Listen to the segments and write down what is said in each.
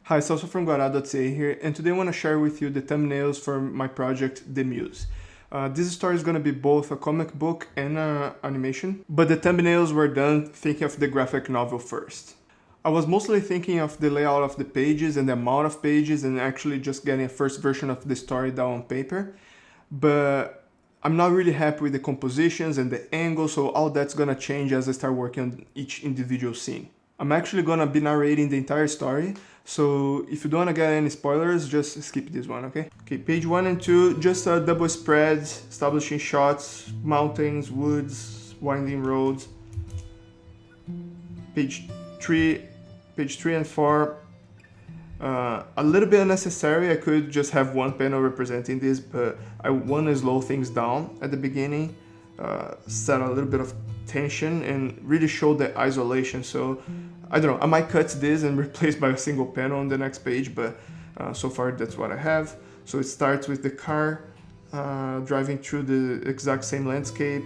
Hi, it's also from Guará.ca here, and today I want to share with you the thumbnails for my project, The Muse. This story is going to be both a comic book and an animation, but the thumbnails were done thinking of the graphic novel first. I was mostly thinking of the layout of the pages and the amount of pages and actually just getting a first version of the story down on paper, but I'm not really happy with the compositions and the angles, so all that's going to change as I start working on each individual scene. I'm actually gonna be narrating the entire story, so if you don't wanna get any spoilers, just skip this one, okay? Okay, page 1 and 2, just a double spread, establishing shots, mountains, woods, winding roads. Page 3, page 3 and 4, a little bit unnecessary. I could just have one panel representing this, but I want to slow things down at the beginning, set a little bit of tension and really show the isolation. So I don't know, I might cut this and replace by a single panel on the next page, but so far that's what I have. So it starts with the car driving through the exact same landscape.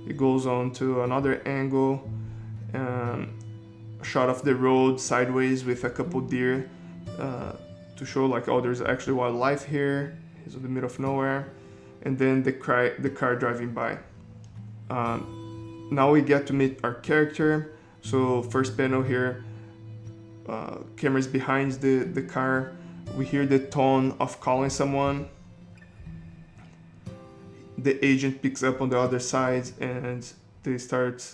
It goes on to another angle, a shot of the road sideways with a couple deer to show like, oh, there's actually wildlife here. It's in the middle of nowhere. And then the car driving by. Now we get to meet our character. So first panel here, camera's behind the car. We hear the tone of calling someone. The agent picks up on the other side and they start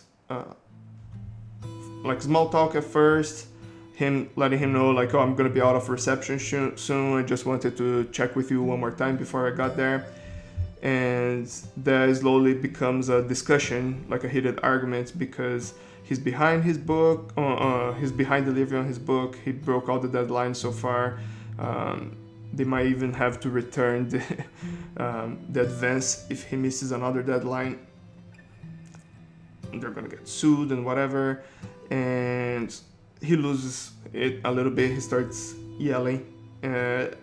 like small talk at first. Him letting him know like, oh, I'm gonna be out of reception soon. I just wanted to check with you one more time before I got there. And that slowly becomes a discussion, like a heated argument, because he's behind his book, he's behind delivery on his book. He broke all the deadlines so far. They might even have to return the advance if he misses another deadline. They're gonna get sued and whatever. And he loses it a little bit. He starts yelling at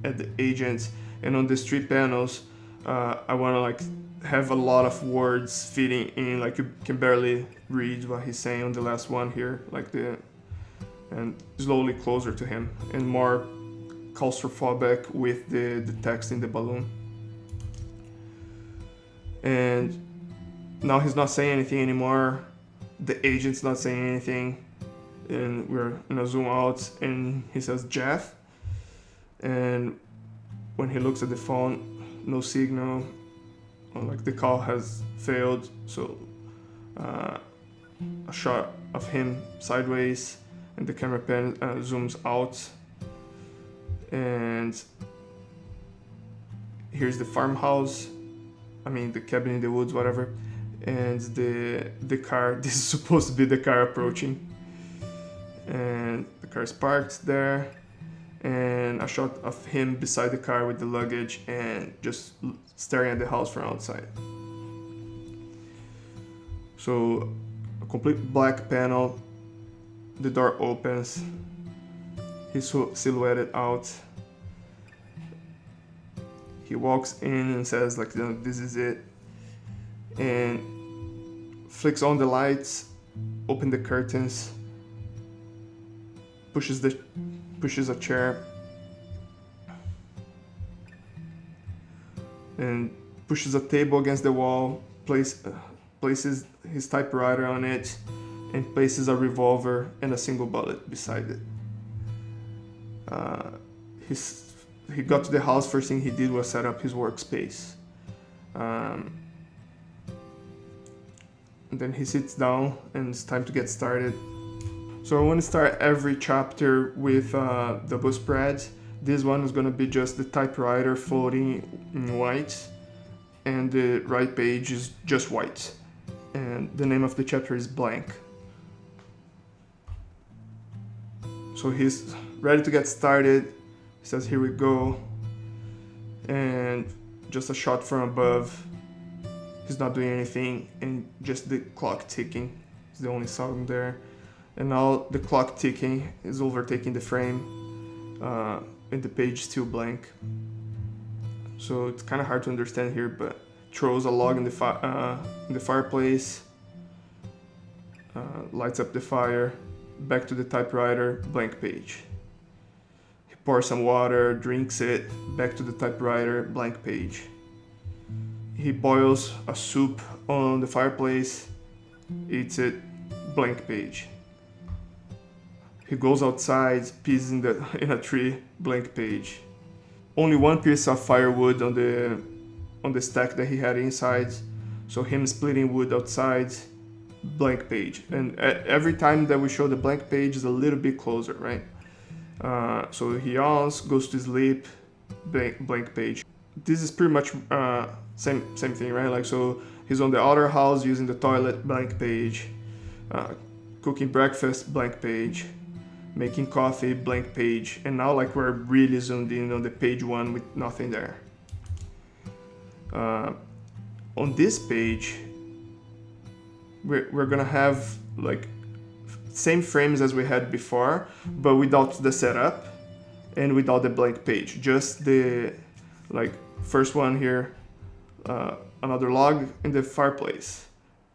the agent. And on the street panels, I want to like have a lot of words fitting in, like you can barely read what he's saying on the last one here, like and slowly closer to him and more claustrophobic with the text in the balloon. And now he's not saying anything anymore. The agent's not saying anything, and we're gonna zoom out and he says Jeff, and when he looks at the phone, no signal, or like the call has failed. So a shot of him sideways and the camera pen zooms out, and here's the farmhouse, I mean the cabin in the woods, whatever, and the car. This is supposed to be the car approaching, and the car's parked there, and a shot of him beside the car with the luggage and just staring at the house from outside. So a complete black panel, the door opens, he's silhouetted out. He walks in and says like, this is it, and flicks on the lights, open the curtains, pushes a chair and pushes a table against the wall, places his typewriter on it, and places a revolver and a single bullet beside it. He got to the house, first thing he did was set up his workspace. And then he sits down and it's time to get started. So I want to start every chapter with double spread. This one is going to be just the typewriter floating in white, and the right page is just white. And the name of the chapter is blank. So he's ready to get started. He says, here we go. And just a shot from above. He's not doing anything, and just the clock ticking is the only sound there. And now the clock ticking is overtaking the frame, and the page still blank. So it's kind of hard to understand here, but throws a log in the fireplace, lights up the fire, back to the typewriter, blank page. pours some water, drinks it, back to the typewriter, blank page. He boils a soup on the fireplace, eats it, blank page. He goes outside, pees in a tree, blank page. Only one piece of firewood on the stack that he had inside, so him splitting wood outside, blank page. And every time that we show the blank page is a little bit closer, right? So he yawns, goes to sleep, blank page. This is pretty much same thing, right? Like, so he's on the outer house using the toilet, blank page. Cooking breakfast, blank page. Making coffee, blank page. And now like we're really zoomed in on the page one with nothing there. On this page, we're gonna have like same frames as we had before, but without the setup and without the blank page. Just the like first one here, another log in the fireplace,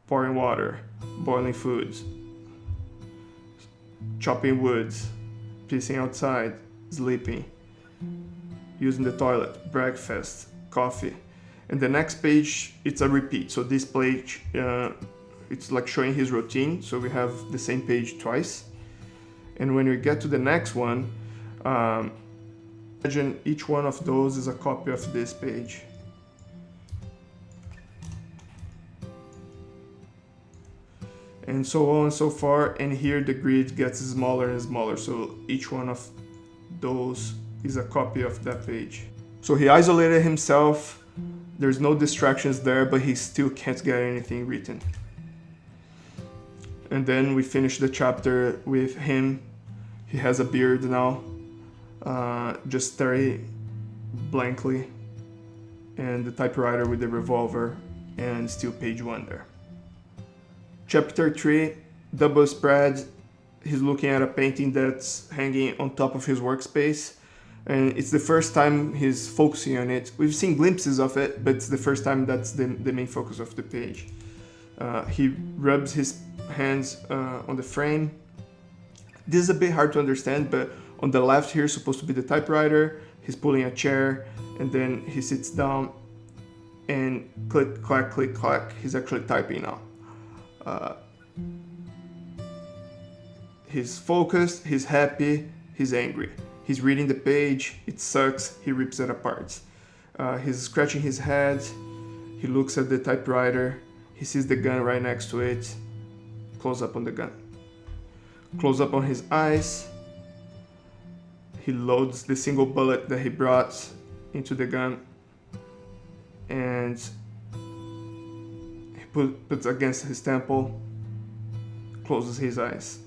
pouring water, boiling foods, chopping woods, pissing outside, sleeping, using the toilet, breakfast, coffee. And the next page, it's a repeat. So this page, it's like showing his routine. So we have the same page twice. And when we get to the next one, imagine each one of those is a copy of this page. And so on and so far, and here the grid gets smaller and smaller, so each one of those is a copy of that page. So he isolated himself, there's no distractions there, but he still can't get anything written. And then we finish the chapter with him. He has a beard now, just staring blankly, and the typewriter with the revolver, and still page one there. Chapter 3, double spread. He's looking at a painting that's hanging on top of his workspace, and it's the first time he's focusing on it. We've seen glimpses of it, but it's the first time that's the main focus of the page. He rubs his hands on the frame. This is a bit hard to understand, but on the left here is supposed to be the typewriter. He's pulling a chair, and then he sits down, and click, clack, click, clack. He's actually typing now. He's focused, he's happy, he's angry. He's reading the page, it sucks, he rips it apart. He's scratching his head, he looks at the typewriter, he sees the gun right next to it, close up on the gun. Close up on his eyes, he loads the single bullet that he brought into the gun, and puts against his temple, closes his eyes.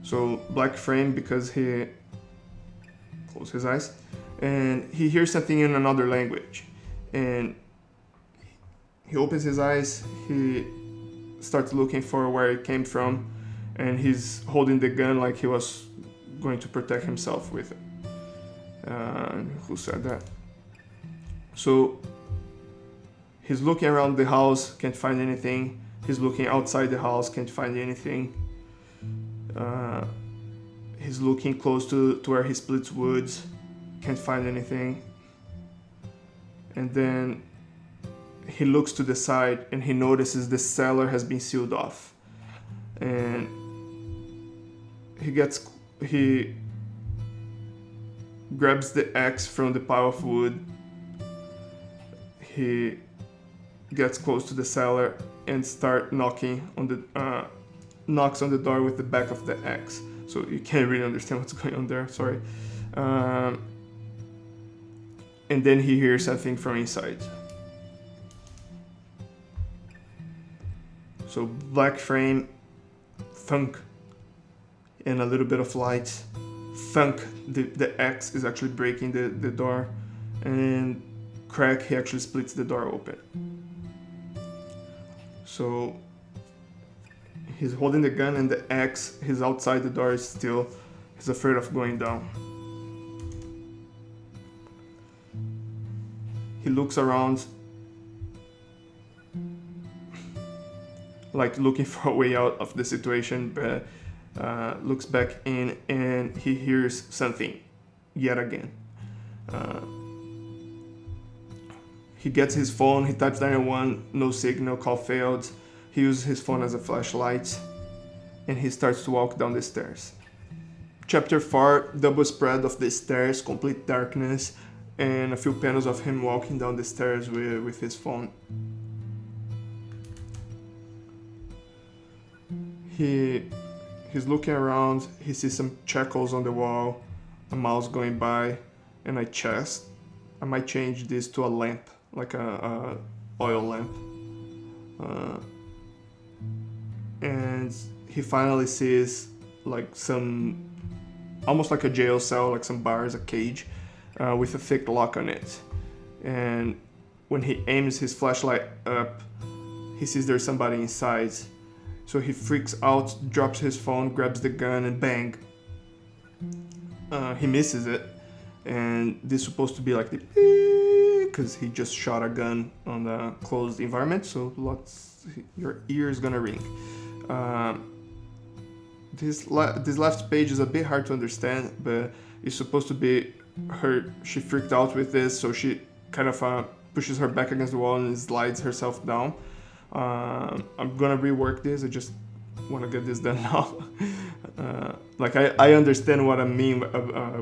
So black frame because he closed his eyes, and he hears something in another language, and he opens his eyes, he starts looking for where it came from, and he's holding the gun like he was going to protect himself with it. Who said that? So he's looking around the house, can't find anything. He's looking outside the house, can't find anything. He's looking close to where he splits woods, can't find anything. And then he looks to the side and he notices the cellar has been sealed off. And he grabs the axe from the pile of wood. He gets close to the cellar and knocks on the door with the back of the axe. So you can't really understand what's going on there, sorry. And then he hears something from inside. So black frame, thunk, and a little bit of light. Thunk, the axe is actually breaking the door, and crack, he actually splits the door open. So he's holding the gun and the axe, he's outside the door still, he's afraid of going down. He looks around, like looking for a way out of the situation, but looks back in, and he hears something yet again. He gets his phone, he types 911, no signal, call failed. He uses his phone as a flashlight, and he starts to walk down the stairs. Chapter 4, double spread of the stairs, complete darkness, and a few panels of him walking down the stairs with his phone. He's looking around, he sees some shackles on the wall, a mouse going by, and a chest. I might change this to a lamp, like a oil lamp. And he finally sees like some, almost like a jail cell, like some bars, a cage, with a thick lock on it. And when he aims his flashlight up, he sees there's somebody inside. So he freaks out, drops his phone, grabs the gun, and bang. He misses it, and this is supposed to be like the because he just shot a gun on the closed environment, so your ear is gonna ring. This last page is a bit hard to understand, but it's supposed to be her. She freaked out with this, so she kind of pushes her back against the wall and slides herself down. I'm gonna rework this. I just want to get this done now. Like I understand what I mean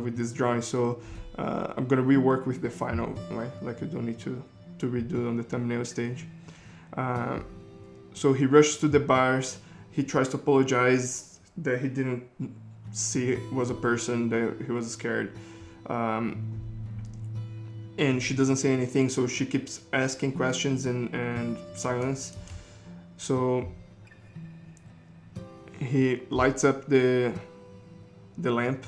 with this drawing, so I'm gonna rework with the final, right? Like I don't need to redo on the thumbnail stage. So he rushes to the bars. He tries to apologize that he didn't see it was a person, that he was scared. And she doesn't say anything, so she keeps asking questions and silence. So he lights up the lamp.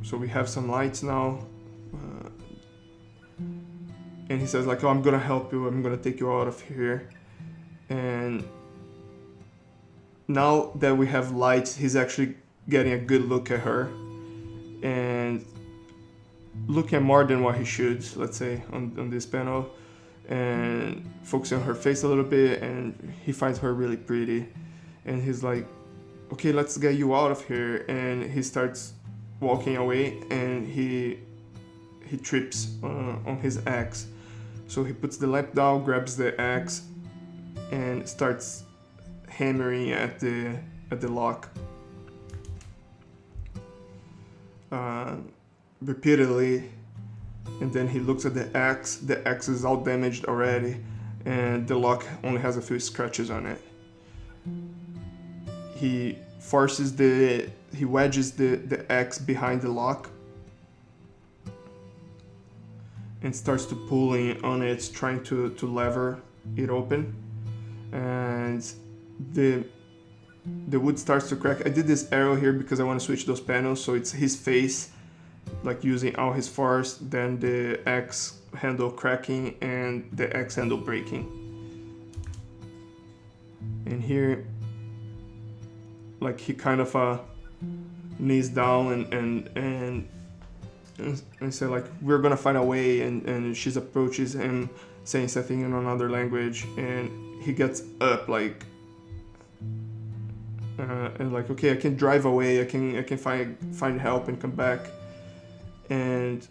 So we have some lights now. And he says like, oh, I'm gonna help you, I'm gonna take you out of here. And now that we have lights, he's actually getting a good look at her. And looking at more than what he should, let's say, on this panel, and focusing on her face a little bit, and he finds her really pretty, and he's like, okay, let's get you out of here. And he starts walking away, and he trips on his axe. So he puts the lamp down, grabs the axe, and starts hammering at the lock. Repeatedly, and then he looks at the axe. The axe is all damaged already, and the lock only has a few scratches on it. He wedges the axe behind the lock and starts to pulling on it, trying to lever it open, and the wood starts to crack. I did this arrow here because I want to switch those panels, so it's his face, like using all his force, then the axe handle cracking and the axe handle breaking. And here, like he kind of knees down and say like, we're gonna find a way, and she approaches him saying something in another language, and he gets up like and like, okay, I can drive away, I can find help and come back. And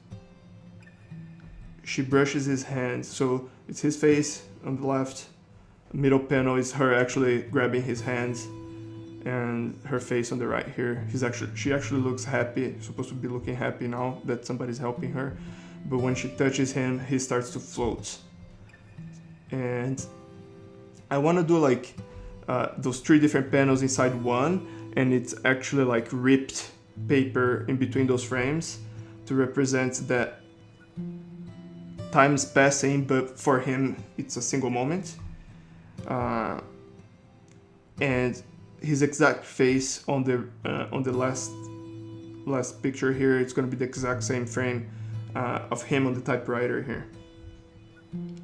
she brushes his hands, so it's his face on the left, middle panel is her actually grabbing his hands, and her face on the right here. She actually looks happy, supposed to be looking happy now that somebody's helping her, but when she touches him, he starts to float. And I want to do like those 3 different panels inside one, and it's actually like ripped paper in between those frames to represent that time's passing, but for him it's a single moment. And his exact face on the last picture here, it's going to be the exact same frame of him on the typewriter here.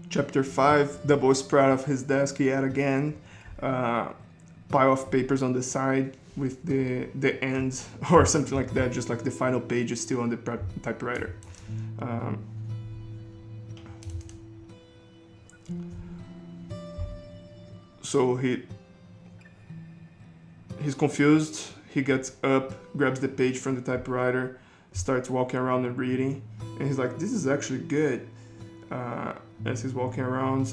Chapter 5, double spread of his desk yet again. Pile of papers on the side with the end or something like that, just like the final page is still on the typewriter. So he's confused. He gets up, grabs the page from the typewriter, starts walking around and reading, and he's like, this is actually good. As he's walking around,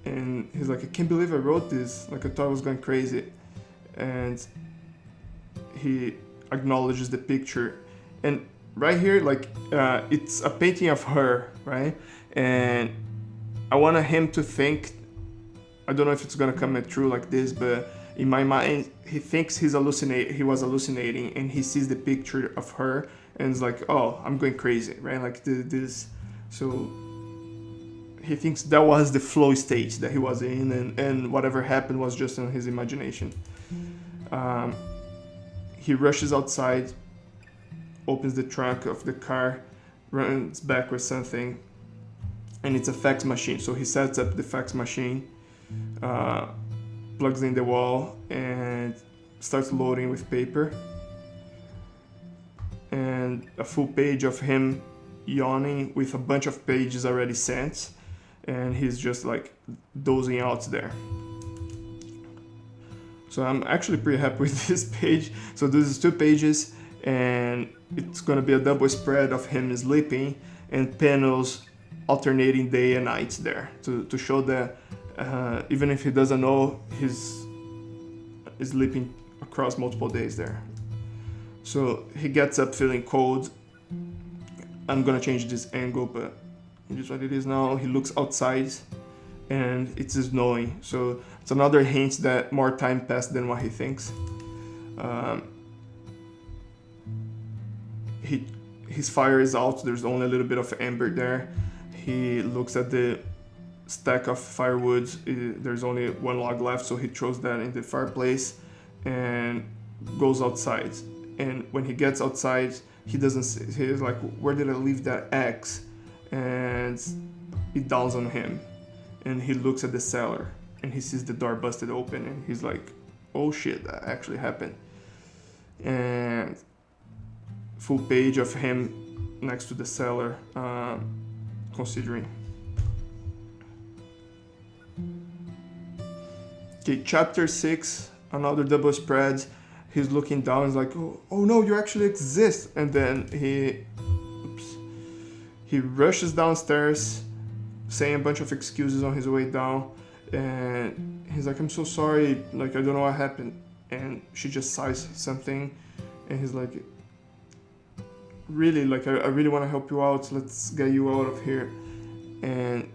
and he's like, I can't believe I wrote this, like I thought I was going crazy. And he acknowledges the picture, and right here, like, it's a painting of her, right? And I want him to think, I don't know if it's gonna come true like this, but in my mind, he thinks he was hallucinating, and he sees the picture of her, and it's like, oh, I'm going crazy, right? Like this. So he thinks that was the flow state that he was in, and whatever happened was just in his imagination. He rushes outside, opens the trunk of the car, runs back with something, and it's a fax machine. So he sets up the fax machine, plugs in the wall, and starts loading with paper. And a full page of him yawning with a bunch of pages already sent, and he's just like dozing out there. So I'm actually pretty happy with this page. So this is 2 pages, and it's gonna be a double spread of him sleeping and panels alternating day and night there to show that even if he doesn't know, he's sleeping across multiple days there. So he gets up feeling cold. I'm gonna change this angle, but just what it is now. He looks outside, and it's snowing. So it's another hint that more time passed than what he thinks. His fire is out. There's only a little bit of ember there. He looks at the stack of firewood. There's only 1 log left, so he throws that in the fireplace and goes outside. And when he gets outside, he's like, where did I leave that axe? And it dawns on him, and he looks at the cellar, and he sees the door busted open, and he's like, oh shit, that actually happened. And full page of him next to the cellar, considering. Okay, chapter 6, another double spread. He's looking down, he's like, oh no, you actually exist. And then he rushes downstairs, saying a bunch of excuses on his way down. And he's like, I'm so sorry, like, I don't know what happened. And she just sighs something, and he's like, really, like, I really want to help you out, let's get you out of here. And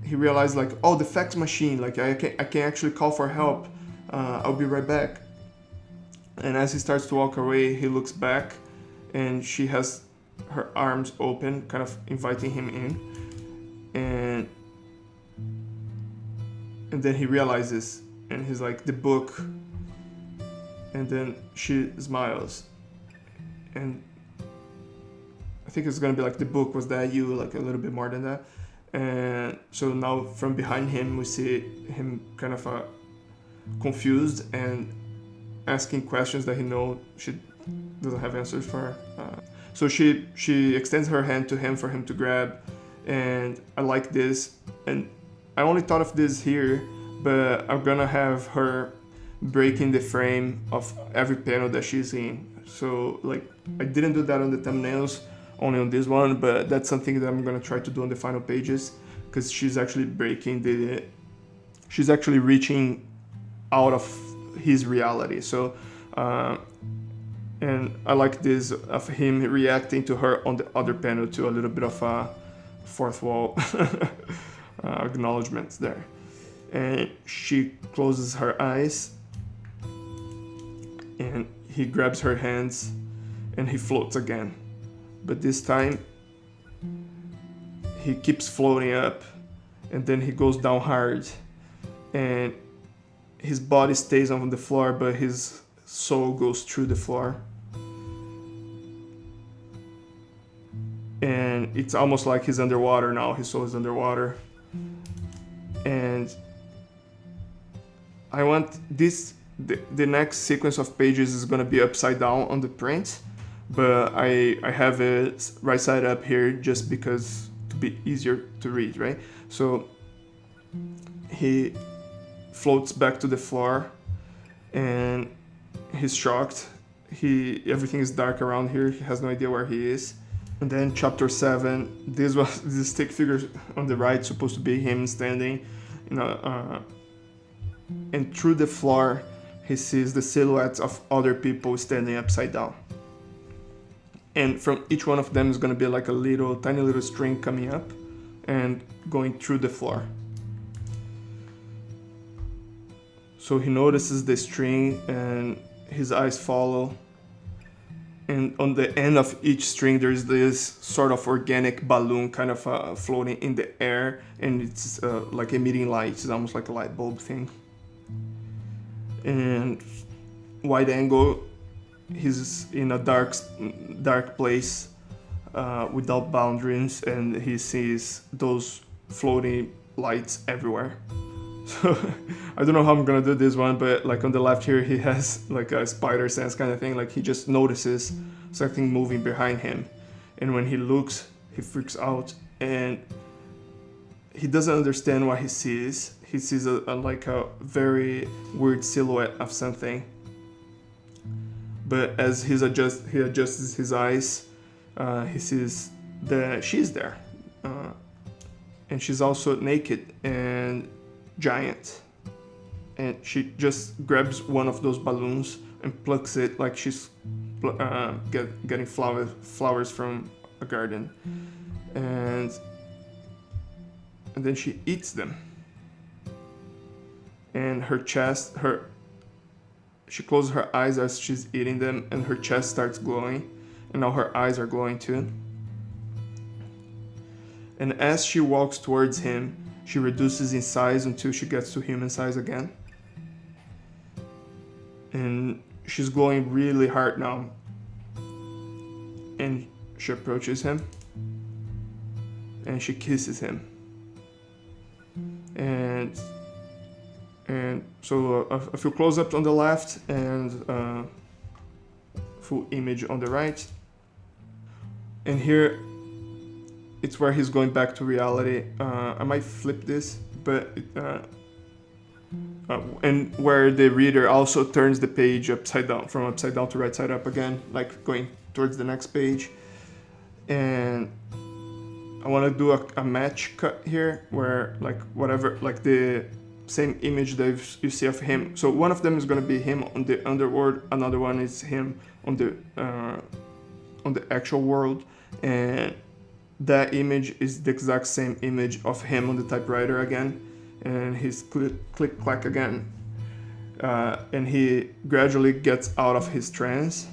he realized, like, oh, the fax machine, like, I can actually call for help. I'll be right back. And as he starts to walk away, he looks back, and she has her arms open, kind of inviting him in. And then he realizes, and he's like, the book. And then she smiles, and I think it's gonna be like, the book, was that you? Like, a little bit more than that. And so now from behind him, we see him kind of confused and asking questions that he knows she doesn't have answers for. So she extends her hand to him for him to grab, and I like this. And I only thought of this here, but I'm gonna have her breaking the frame of every panel that she's in. So, like, I didn't do that on the thumbnails, only on this one, but that's something that I'm gonna try to do on the final pages, because she's actually she's actually reaching out of his reality. So, and I like this of him reacting to her on the other panel to a little bit of a fourth wall acknowledgement there. And she closes her eyes, and he grabs her hands, and he floats again. But this time, he keeps floating up, and then he goes down hard, and his body stays on the floor, but his soul goes through the floor. And it's almost like he's underwater now. His soul is underwater. And I want this, the next sequence of pages is gonna be upside down on the print, but I have it right side up here just because to be easier to read, right? So he floats back to the floor, and he's shocked. Everything is dark around here. He has no idea where he is. And then chapter 7, this stick figure on the right supposed to be him standing, and through the floor he sees the silhouettes of other people standing upside down. And from each one of them is going to be like a tiny little string coming up and going through the floor. So he notices the string and his eyes follow. And on the end of each string, there's this sort of organic balloon kind of floating in the air, and it's like emitting light. It's almost like a light bulb thing. And wide angle, he's in a dark place without boundaries, and he sees those floating lights everywhere. So I don't know how I'm gonna do this one, but like on the left here, he has like a spider sense kind of thing. Like he just notices something moving behind him, and when he looks, he freaks out, and he doesn't understand what he sees. He sees like a very weird silhouette of something. But as he adjusts his eyes, he sees that she's there, and she's also naked and giant. And she just grabs one of those balloons and plucks it like she's getting flowers from a garden, and then she eats them. And she closes her eyes as she's eating them, and her chest starts glowing, and now her eyes are glowing too. And as she walks towards him, she reduces in size until she gets to human size again. And she's glowing really hard now. And she approaches him, and she kisses him. And so a few close-ups on the left and full image on the right. And here, it's where he's going back to reality. I might flip this, but and where the reader also turns the page upside down, from upside down to right side up again, like going towards the next page. And I want to do a match cut here, where like whatever, like the same image that you see of him. So one of them is going to be him on the underworld, another one is him on the actual world, and that image is the exact same image of him on the typewriter again, and he's click clack again, and he gradually gets out of his trance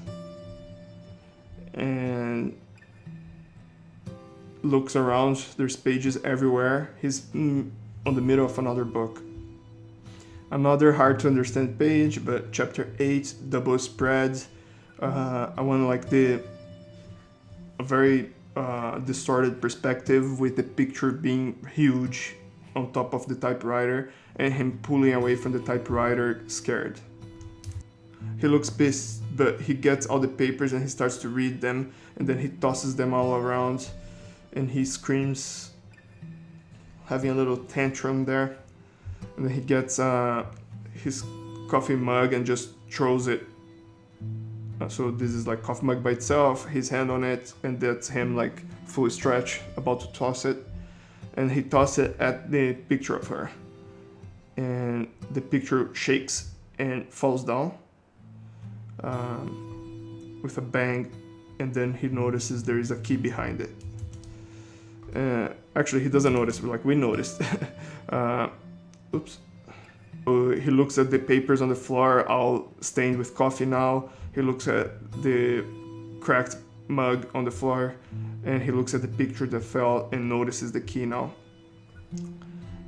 and looks around. There's pages everywhere. He's on the middle of another book. Another hard to understand page, but chapter 8, double spread. I want like a very distorted perspective with the picture being huge on top of the typewriter and him pulling away from the typewriter scared. He looks pissed, but he gets all the papers and he starts to read them, and then he tosses them all around and he screams, having a little tantrum there. And then he gets his coffee mug and just throws it. So this is like coffee mug by itself, his hand on it, and that's him like full stretch, about to toss it. And he tosses it at the picture of her. And the picture shakes and falls down with a bang, and then he notices there is a key behind it. Actually, he doesn't notice, but like we noticed. Oops. He looks at the papers on the floor, all stained with coffee now. He looks at the cracked mug on the floor, and he looks at the picture that fell and notices the key now.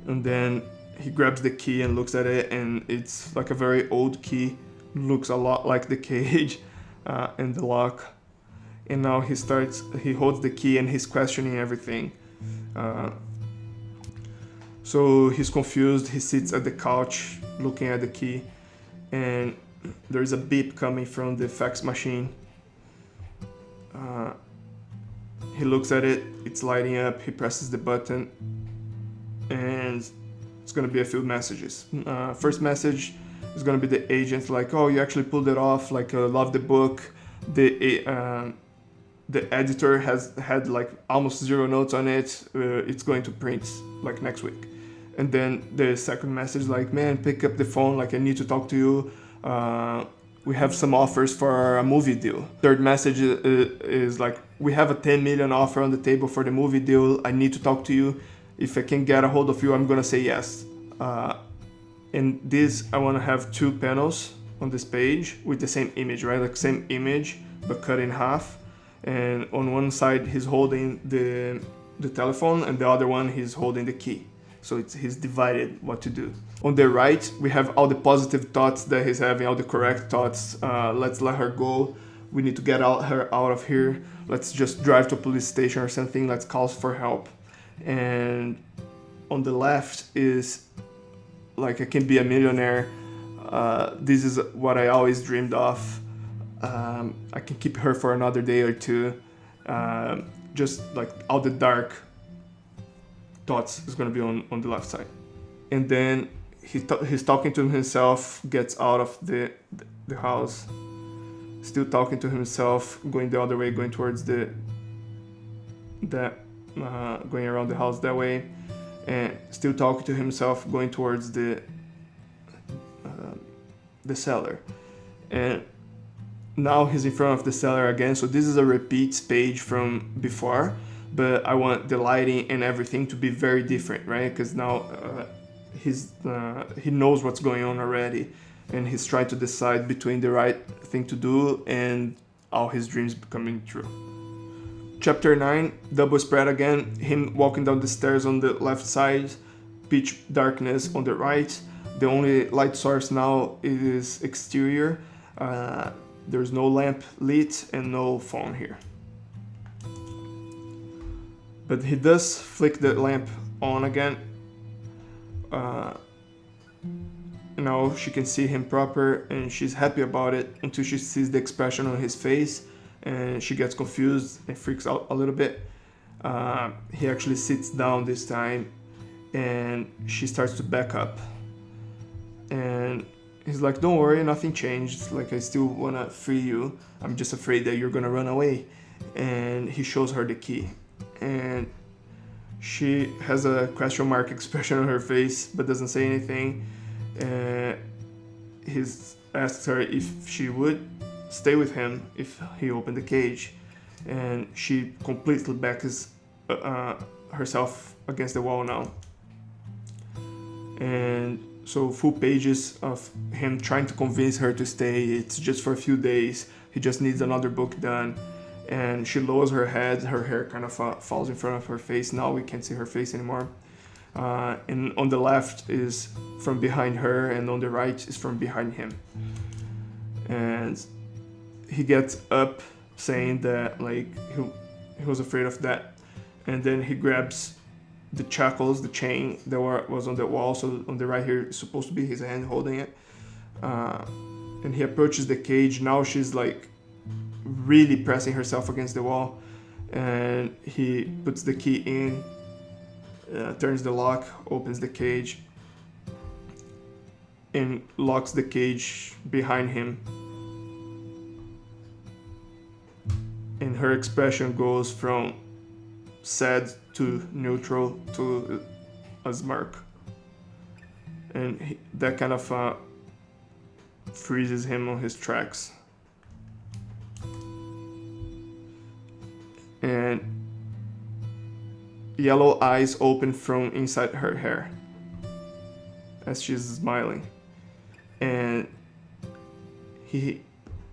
And then he grabs the key and looks at it, and it's like a very old key. Looks a lot like the cage and the lock. And now he holds the key and he's questioning everything. So he's confused. He sits at the couch looking at the key, and there's a beep coming from the fax machine. He looks at it, it's lighting up, he presses the button, and it's gonna be a few messages. First message is gonna be the agent, like, oh, you actually pulled it off, like, love the book. The editor has had like almost 0 notes on it. It's going to print like next week. And then the second message, like, man, pick up the phone, like, I need to talk to you. We have some offers for a movie deal. Third message is like, we have a 10 million offer on the table for the movie deal. I need to talk to you. If I can get a hold of you, I'm gonna say yes. And this, I wanna have 2 panels on this page with the same image, right? Like same image, but cut in half. And on one side, he's holding the telephone, and the other one, he's holding the key. So he's divided what to do. On the right, we have all the positive thoughts that he's having, all the correct thoughts. Let's let her go. We need to get her out of here. Let's just drive to a police station or something. Let's call for help. And on the left is like, I can be a millionaire. This is what I always dreamed of. I can keep her for another day or two. Just like all the dark thoughts is gonna be on the left side. And then he's talking to himself, gets out of the house, still talking to himself, going the other way, going towards going around the house that way, and still talking to himself, going towards the cellar. And now he's in front of the cellar again. So this is a repeat page from before, but I want the lighting and everything to be very different, right? Because now he knows what's going on already, and he's trying to decide between the right thing to do and all his dreams becoming true. Chapter 9, double spread again, him walking down the stairs on the left side, pitch darkness on the right. The only light source now is exterior. There's no lamp lit and no phone here. But he does flick the lamp on again. Now she can see him proper, and she's happy about it until she sees the expression on his face, and she gets confused and freaks out a little bit. He actually sits down this time, and she starts to back up. And he's like, don't worry, nothing changed. Like, I still wanna free you. I'm just afraid that you're gonna run away. And he shows her the key. And she has a question mark expression on her face, but doesn't say anything. He asks her if she would stay with him if he opened the cage. And she completely backs herself against the wall now. And so full pages of him trying to convince her to stay. It's just for a few days. He just needs another book done. And she lowers her head. Her hair kind of falls in front of her face. Now we can't see her face anymore. And on the left is from behind her, and on the right is from behind him. And he gets up saying that like he was afraid of that. And then he grabs the shackles, the chain that was on the wall. So on the right here is supposed to be his hand holding it. And he approaches the cage. Now she's like really pressing herself against the wall. And he puts the key in, turns the lock, opens the cage, and locks the cage behind him. And her expression goes from sad to neutral to a smirk. And that kind of freezes him on his tracks. And yellow eyes open from inside her hair as she's smiling. And he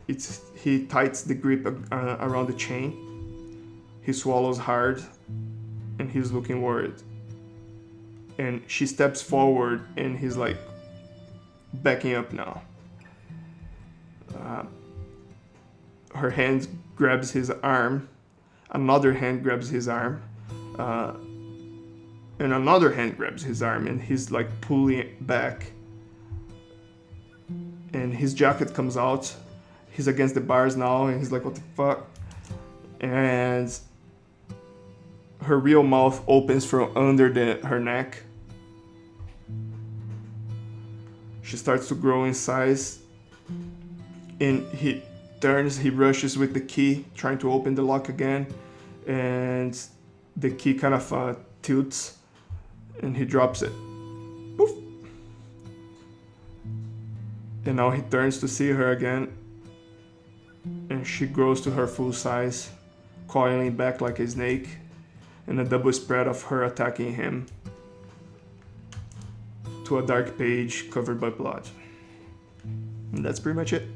tightens the grip around the chain. He swallows hard, and he's looking worried. And she steps forward, and he's like backing up now. Her hand grabs his arm. Another hand grabs his arm. And another hand grabs his arm, and he's like pulling it back. And his jacket comes out. He's against the bars now, and he's like, what the fuck? And her real mouth opens from under her neck. She starts to grow in size, and he rushes with the key, trying to open the lock again, and the key kind of tilts, and he drops it. Poof. And now he turns to see her again, and she grows to her full size, coiling back like a snake, and a double spread of her attacking him, to a dark page covered by blood. And that's pretty much it.